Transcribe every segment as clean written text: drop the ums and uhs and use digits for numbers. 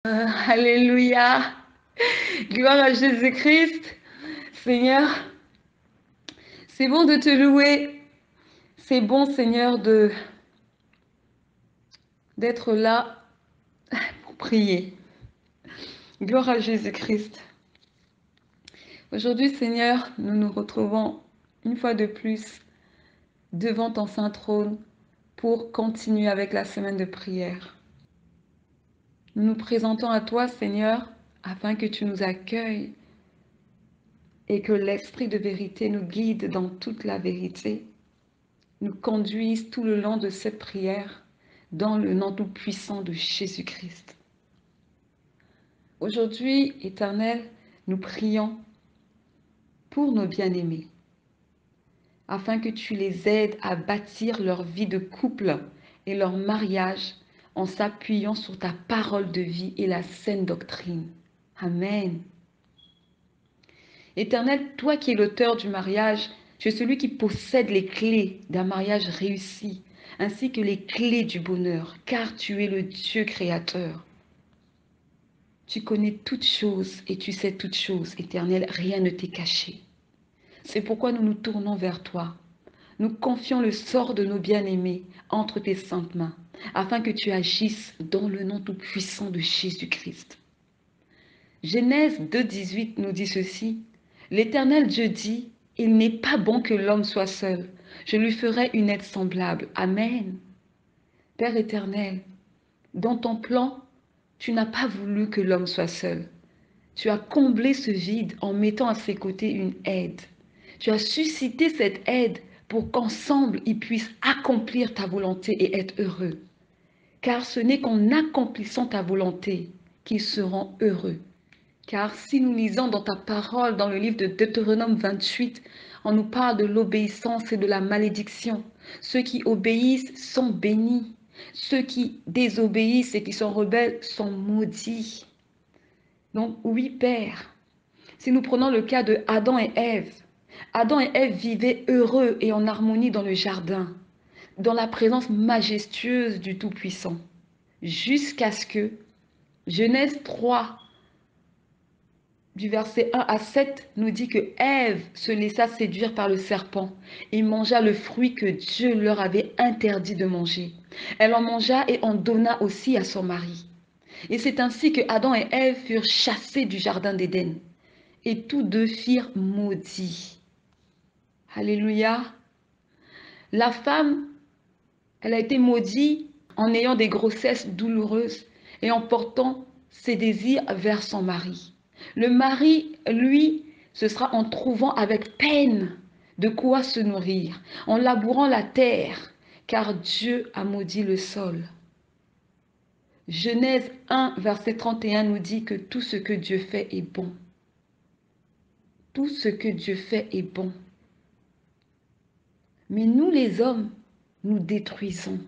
Alléluia. Gloire à Jésus-Christ. Seigneur, c'est bon de te louer. C'est bon, Seigneur, d'être là pour prier. Gloire à Jésus-Christ. Aujourd'hui, Seigneur, nous nous retrouvons une fois de plus devant ton saint trône pour continuer avec la semaine de prière. Nous nous présentons à toi, Seigneur, afin que tu nous accueilles et que l'Esprit de vérité nous guide dans toute la vérité, nous conduise tout le long de cette prière dans le nom tout puissant de Jésus-Christ. Aujourd'hui, Éternel, nous prions pour nos bien-aimés, afin que tu les aides à bâtir leur vie de couple et leur mariage en s'appuyant sur ta parole de vie et la saine doctrine. Amen. Éternel, toi qui es l'auteur du mariage, tu es celui qui possède les clés d'un mariage réussi, ainsi que les clés du bonheur, car tu es le Dieu créateur. Tu connais toutes choses et tu sais toutes choses, Éternel, rien ne t'est caché. C'est pourquoi nous nous tournons vers toi. Nous confions le sort de nos bien-aimés entre tes saintes mains, afin que tu agisses dans le nom tout-puissant de Jésus-Christ. Genèse 2,18 nous dit ceci. L'Éternel Dieu dit, il n'est pas bon que l'homme soit seul. Je lui ferai une aide semblable. Amen. Père éternel, dans ton plan, tu n'as pas voulu que l'homme soit seul. Tu as comblé ce vide en mettant à ses côtés une aide. Tu as suscité cette aide pour qu'ensemble ils puissent accomplir ta volonté et être heureux. Car ce n'est qu'en accomplissant ta volonté qu'ils seront heureux. Car si nous lisons dans ta parole, dans le livre de Deutéronome 28, on nous parle de l'obéissance et de la malédiction. Ceux qui obéissent sont bénis. Ceux qui désobéissent et qui sont rebelles sont maudits. Donc oui, Père, si nous prenons le cas de Adam et Ève vivaient heureux et en harmonie dans le jardin, dans la présence majestueuse du Tout-Puissant, jusqu'à ce que Genèse 3, du verset 1 à 7, nous dit que Ève se laissa séduire par le serpent et mangea le fruit que Dieu leur avait interdit de manger. Elle en mangea et en donna aussi à son mari. Et c'est ainsi que Adam et Ève furent chassés du jardin d'Éden. Et tous deux firent maudits. Alléluia. La femme, elle a été maudite en ayant des grossesses douloureuses et en portant ses désirs vers son mari. Le mari, lui, ce sera en trouvant avec peine de quoi se nourrir, en labourant la terre, car Dieu a maudit le sol. Genèse 1, verset 31 nous dit que tout ce que Dieu fait est bon. Tout ce que Dieu fait est bon. Mais nous les hommes, nous détruisons.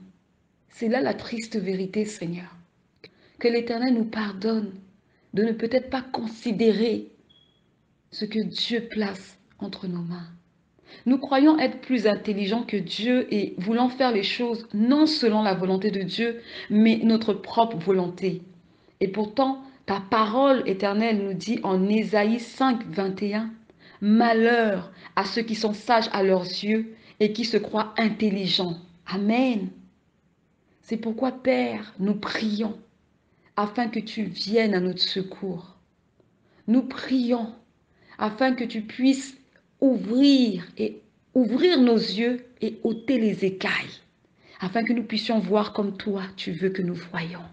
C'est là la triste vérité, Seigneur. Que l'Éternel nous pardonne de ne peut-être pas considérer ce que Dieu place entre nos mains. Nous croyons être plus intelligents que Dieu et voulons faire les choses non selon la volonté de Dieu, mais notre propre volonté. Et pourtant, ta parole éternelle nous dit en Ésaïe 5, 21, « Malheur à ceux qui sont sages à leurs yeux et qui se croient intelligents. » Amen. C'est pourquoi, Père, nous prions afin que tu viennes à notre secours. Nous prions afin que tu puisses ouvrir nos yeux et ôter les écailles, afin que nous puissions voir comme toi tu veux que nous voyions.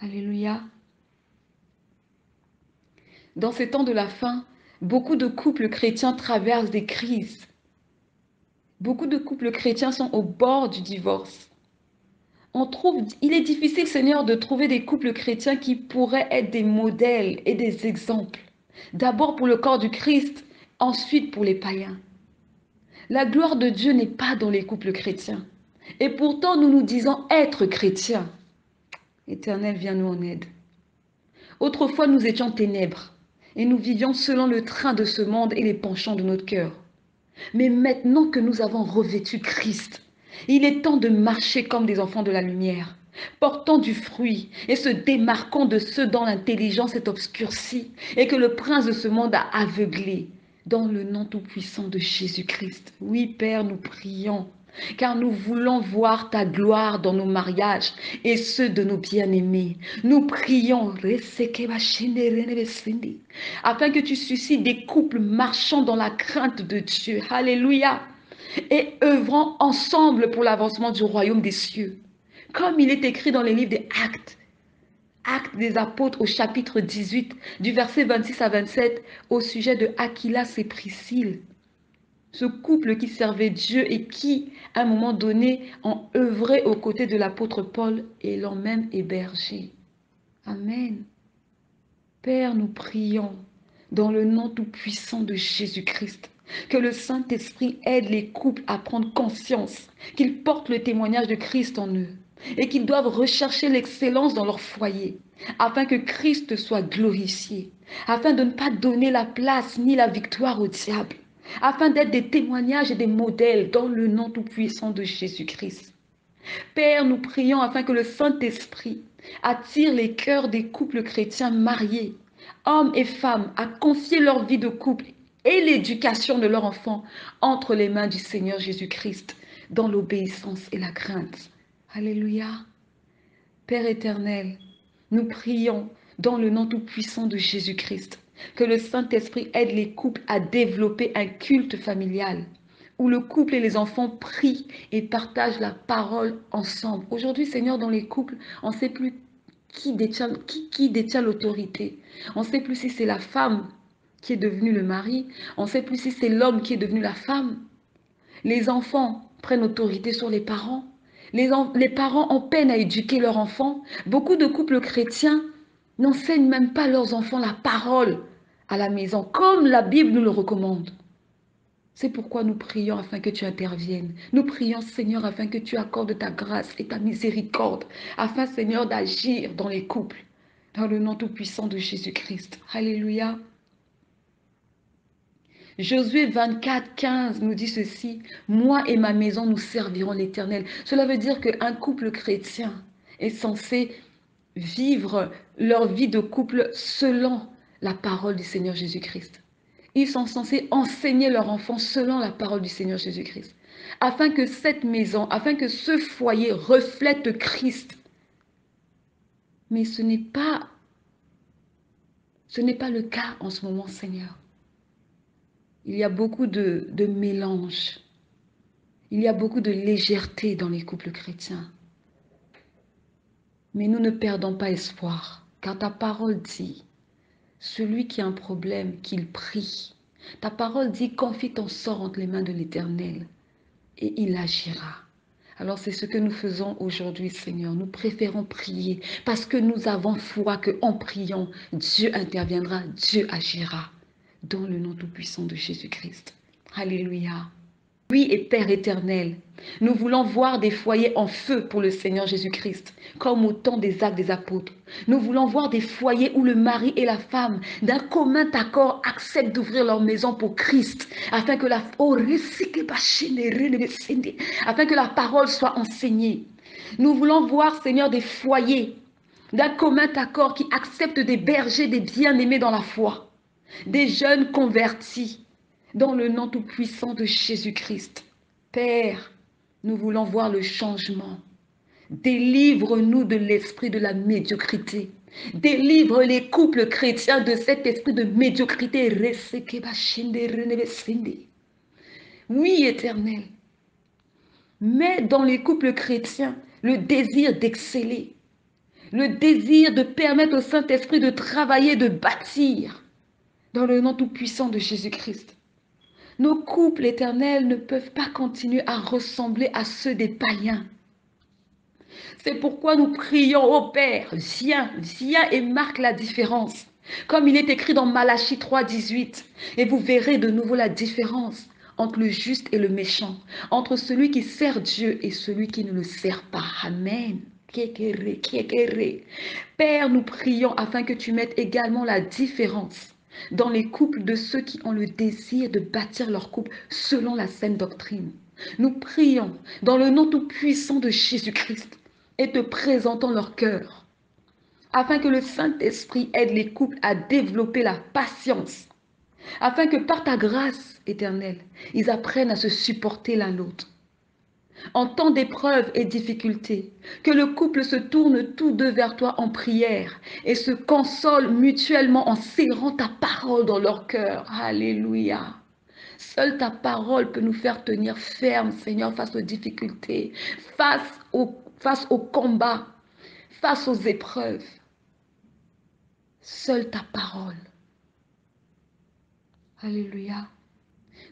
Alléluia. Dans ces temps de la fin, beaucoup de couples chrétiens traversent des crises. Beaucoup de couples chrétiens sont au bord du divorce. Il est difficile, Seigneur, de trouver des couples chrétiens qui pourraient être des modèles et des exemples. D'abord pour le corps du Christ, ensuite pour les païens. La gloire de Dieu n'est pas dans les couples chrétiens. Et pourtant, nous nous disons être chrétiens. Éternel, viens-nous en aide. Autrefois, nous étions ténèbres et nous vivions selon le train de ce monde et les penchants de notre cœur. Mais maintenant que nous avons revêtu Christ, il est temps de marcher comme des enfants de la lumière. portant du fruit et se démarquant de ceux dont l'intelligence est obscurcie et que le prince de ce monde a aveuglé. Dans le nom tout-puissant de Jésus-Christ. Oui, Père, nous prions, car nous voulons voir ta gloire dans nos mariages et ceux de nos bien-aimés. Nous prions, afin que tu suscites des couples marchant dans la crainte de Dieu. Alléluia. Et œuvrant ensemble pour l'avancement du royaume des cieux. Comme il est écrit dans les livres des Actes, Actes des apôtres au chapitre 18, du verset 26 à 27, au sujet de Aquilas et Priscille. Ce couple qui servait Dieu et qui, à un moment donné, ont œuvré aux côtés de l'apôtre Paul et l'ont même hébergé. Amen. Père, nous prions dans le nom tout-puissant de Jésus-Christ. Que le Saint-Esprit aide les couples à prendre conscience qu'ils portent le témoignage de Christ en eux et qu'ils doivent rechercher l'excellence dans leur foyer afin que Christ soit glorifié, afin de ne pas donner la place ni la victoire au diable, afin d'être des témoignages et des modèles dans le nom tout-puissant de Jésus-Christ. Père, nous prions afin que le Saint-Esprit attire les cœurs des couples chrétiens mariés, hommes et femmes, à confier leur vie de couple et l'éducation de leurs enfants entre les mains du Seigneur Jésus-Christ, dans l'obéissance et la crainte. Alléluia. Père éternel, nous prions dans le nom tout-puissant de Jésus-Christ, que le Saint-Esprit aide les couples à développer un culte familial, où le couple et les enfants prient et partagent la parole ensemble. Aujourd'hui, Seigneur, dans les couples, on ne sait plus qui détient l'autorité. On ne sait plus si c'est la femme qui est devenue le mari. On ne sait plus si c'est l'homme qui est devenu la femme. Les enfants prennent autorité sur les parents. Les parents ont peine à éduquer leurs enfants. Beaucoup de couples chrétiens n'enseignent même pas à leurs enfants la parole à la maison, comme la Bible nous le recommande. C'est pourquoi nous prions afin que tu interviennes. Nous prions, Seigneur, afin que tu accordes ta grâce et ta miséricorde, afin, Seigneur, d'agir dans les couples, dans le nom tout-puissant de Jésus-Christ. Alléluia. Josué 24, 15 nous dit ceci: « Moi et ma maison, nous servirons l'Éternel. » Cela veut dire qu'un couple chrétien est censé vivre leur vie de couple selon la parole du Seigneur Jésus-Christ. Ils sont censés enseigner leurs enfants selon la parole du Seigneur Jésus-Christ, afin que cette maison, afin que ce foyer reflète Christ. Mais ce n'est pas le cas en ce moment, Seigneur. Il y a beaucoup de mélange. Il y a beaucoup de légèreté dans les couples chrétiens. Mais nous ne perdons pas espoir, car ta parole dit, celui qui a un problème, qu'il prie. Ta parole dit, confie ton sort entre les mains de l'Éternel et il agira. Alors c'est ce que nous faisons aujourd'hui, Seigneur. Nous préférons prier parce que nous avons foi qu'en priant, Dieu interviendra, Dieu agira. Dans le nom tout-puissant de Jésus-Christ. Alléluia. Oui, et Père éternel, nous voulons voir des foyers en feu pour le Seigneur Jésus-Christ, comme au temps des actes des apôtres. Nous voulons voir des foyers où le mari et la femme, d'un commun accord, acceptent d'ouvrir leur maison pour Christ, afin que la parole soit enseignée. Nous voulons voir, Seigneur, des foyers d'un commun accord qui acceptent d'héberger des bien-aimés dans la foi, des jeunes convertis, dans le nom tout-puissant de Jésus-Christ. Père, nous voulons voir le changement. Délivre-nous de l'esprit de la médiocrité. Délivre les couples chrétiens de cet esprit de médiocrité. Oui, Éternel. Mais dans les couples chrétiens, le désir d'exceller, le désir de permettre au Saint-Esprit de travailler, de bâtir, dans le nom tout-puissant de Jésus-Christ. Nos couples éternels ne peuvent pas continuer à ressembler à ceux des païens. C'est pourquoi nous prions au Père, viens et marque la différence. Comme il est écrit dans Malachie 3, 18. Et vous verrez de nouveau la différence entre le juste et le méchant, entre celui qui sert Dieu et celui qui ne le sert pas. Amen. Père, nous prions afin que tu mettes également la différence dans les couples de ceux qui ont le désir de bâtir leur couple selon la saine doctrine. Nous prions dans le nom tout-puissant de Jésus-Christ et te présentant leur cœur, afin que le Saint-Esprit aide les couples à développer la patience, afin que par ta grâce éternelle, ils apprennent à se supporter l'un l'autre. En temps d'épreuves et difficultés, que le couple se tourne tous deux vers toi en prière et se console mutuellement en serrant ta parole dans leur cœur. Alléluia. Seule ta parole peut nous faire tenir ferme, Seigneur, face aux difficultés, face au combat, face aux épreuves. Seule ta parole. Alléluia.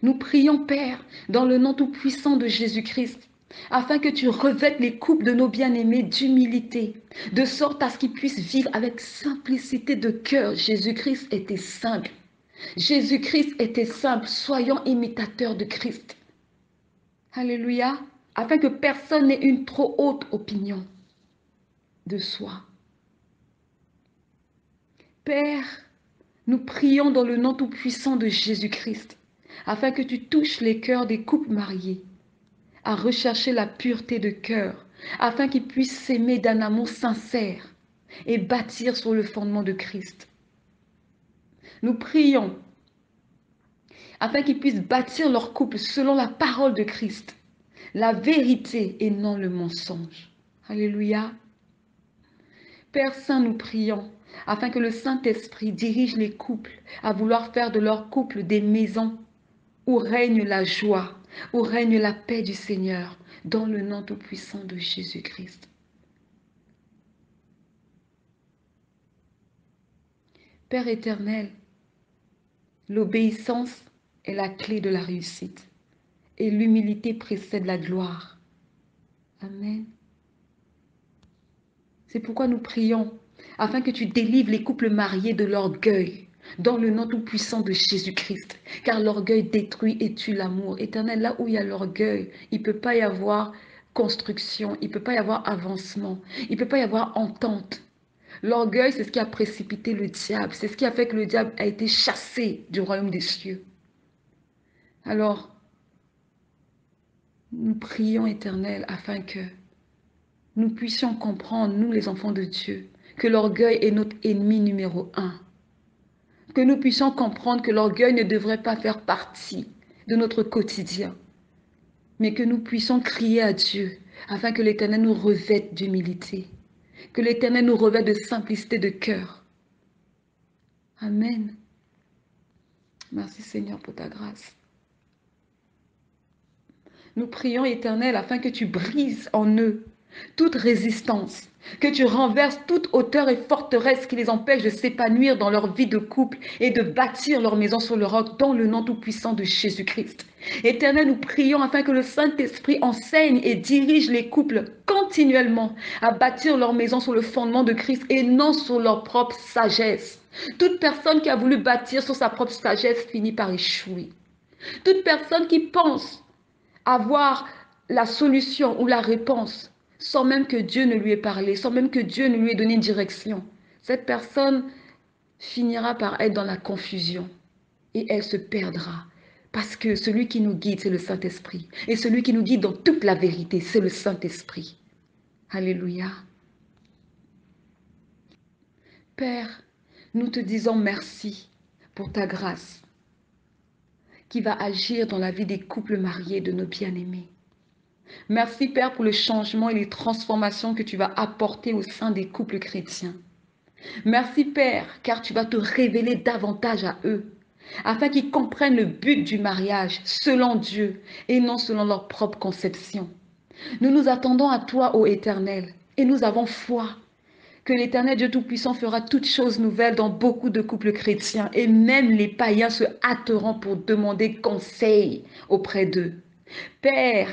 Nous prions, Père, dans le nom tout-puissant de Jésus-Christ, afin que tu revêtes les couples de nos bien-aimés d'humilité, de sorte à ce qu'ils puissent vivre avec simplicité de cœur. Jésus-Christ était simple. Jésus-Christ était simple. Soyons imitateurs de Christ. Alléluia. Afin que personne n'ait une trop haute opinion de soi. Père, nous prions dans le nom tout-puissant de Jésus-Christ, afin que tu touches les cœurs des couples mariés à rechercher la pureté de cœur, afin qu'ils puissent s'aimer d'un amour sincère et bâtir sur le fondement de Christ. Nous prions afin qu'ils puissent bâtir leur couple selon la parole de Christ, la vérité et non le mensonge. Alléluia. Père Saint, nous prions afin que le Saint-Esprit dirige les couples à vouloir faire de leur couple des maisons où règne la joie, où règne la paix du Seigneur, dans le nom tout-puissant de Jésus-Christ. Père éternel, l'obéissance est la clé de la réussite et l'humilité précède la gloire. Amen. C'est pourquoi nous prions afin que tu délivres les couples mariés de l'orgueil, dans le nom tout-puissant de Jésus-Christ, car l'orgueil détruit et tue l'amour. Éternel, là où il y a l'orgueil, il ne peut pas y avoir construction, il ne peut pas y avoir avancement, il ne peut pas y avoir entente. L'orgueil, c'est ce qui a précipité le diable, c'est ce qui a fait que le diable a été chassé du royaume des cieux. Alors, nous prions, Éternel, afin que nous puissions comprendre, nous les enfants de Dieu, que l'orgueil est notre ennemi numéro 1. Que nous puissions comprendre que l'orgueil ne devrait pas faire partie de notre quotidien, mais que nous puissions crier à Dieu afin que l'Éternel nous revête d'humilité, que l'Éternel nous revête de simplicité de cœur. Amen. Merci Seigneur pour ta grâce. Nous prions, Éternel, afin que tu brises en eux toute résistance, que tu renverses toute hauteur et forteresse qui les empêche de s'épanouir dans leur vie de couple et de bâtir leur maison sur le roc dans le nom tout-puissant de Jésus-Christ. Éternel, nous prions afin que le Saint-Esprit enseigne et dirige les couples continuellement à bâtir leur maison sur le fondement de Christ et non sur leur propre sagesse. Toute personne qui a voulu bâtir sur sa propre sagesse finit par échouer. Toute personne qui pense avoir la solution ou la réponse sans même que Dieu ne lui ait parlé, sans même que Dieu ne lui ait donné une direction, cette personne finira par être dans la confusion et elle se perdra. Parce que celui qui nous guide, c'est le Saint-Esprit. Et celui qui nous guide dans toute la vérité, c'est le Saint-Esprit. Alléluia. Père, nous te disons merci pour ta grâce qui va agir dans la vie des couples mariés de nos bien-aimés. Merci Père pour le changement et les transformations que tu vas apporter au sein des couples chrétiens. Merci Père, car tu vas te révéler davantage à eux, afin qu'ils comprennent le but du mariage selon Dieu et non selon leur propre conception. Nous nous attendons à toi, ô Éternel, et nous avons foi que l'Éternel Dieu Tout-Puissant fera toutes choses nouvelles dans beaucoup de couples chrétiens, et même les païens se hâteront pour demander conseil auprès d'eux. Père,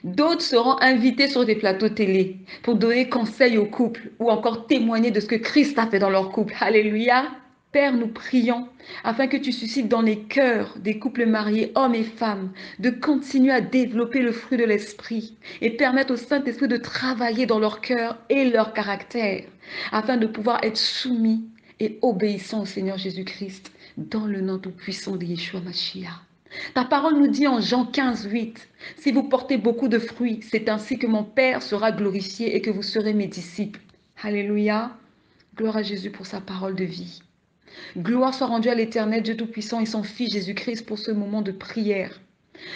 d'autres seront invités sur des plateaux télé pour donner conseil aux couples ou encore témoigner de ce que Christ a fait dans leur couple. Alléluia. Père, nous prions afin que tu suscites dans les cœurs des couples mariés, hommes et femmes, de continuer à développer le fruit de l'esprit et permettre au Saint-Esprit de travailler dans leur cœur et leur caractère afin de pouvoir être soumis et obéissants au Seigneur Jésus-Christ dans le nom tout-puissant de Yeshua Mashiach. Ta parole nous dit en Jean 15, 8, si vous portez beaucoup de fruits, c'est ainsi que mon Père sera glorifié et que vous serez mes disciples. Alléluia. Gloire à Jésus pour sa parole de vie. Gloire soit rendue à l'Éternel, Dieu Tout-Puissant et son Fils Jésus-Christ pour ce moment de prière.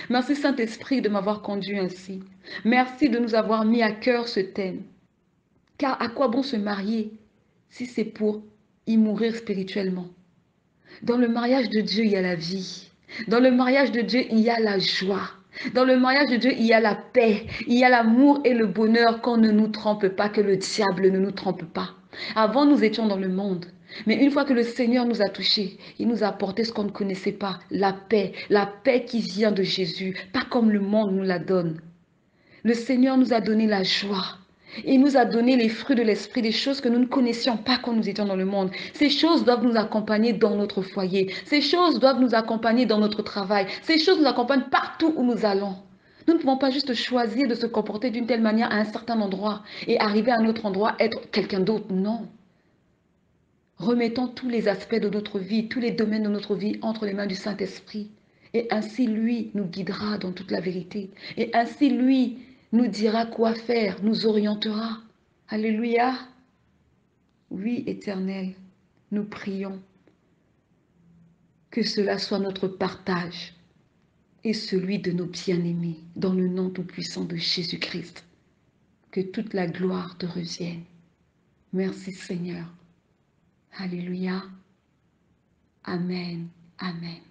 Merci Saint-Esprit de m'avoir conduit ainsi. Merci de nous avoir mis à cœur ce thème. Car à quoi bon se marier si c'est pour y mourir spirituellement? Dans le mariage de Dieu, il y a la vie. Dans le mariage de Dieu, il y a la joie. Dans le mariage de Dieu, il y a la paix, il y a l'amour et le bonheur, qu'on ne nous trompe pas, que le diable ne nous trompe pas. Avant, nous étions dans le monde. Mais une fois que le Seigneur nous a touchés, il nous a apporté ce qu'on ne connaissait pas, la paix qui vient de Jésus, pas comme le monde nous la donne. Le Seigneur nous a donné la joie. Il nous a donné les fruits de l'esprit, des choses que nous ne connaissions pas quand nous étions dans le monde. Ces choses doivent nous accompagner dans notre foyer. Ces choses doivent nous accompagner dans notre travail. Ces choses nous accompagnent partout où nous allons. Nous ne pouvons pas juste choisir de se comporter d'une telle manière à un certain endroit et arriver à un autre endroit, être quelqu'un d'autre. Non. Remettons tous les aspects de notre vie, tous les domaines de notre vie entre les mains du Saint-Esprit. Et ainsi, lui nous guidera dans toute la vérité. Et ainsi, lui nous dira quoi faire, nous orientera. Alléluia. Oui, Éternel, nous prions que cela soit notre partage et celui de nos bien-aimés, dans le nom tout-puissant de Jésus-Christ. Que toute la gloire te revienne. Merci Seigneur. Alléluia. Amen. Amen.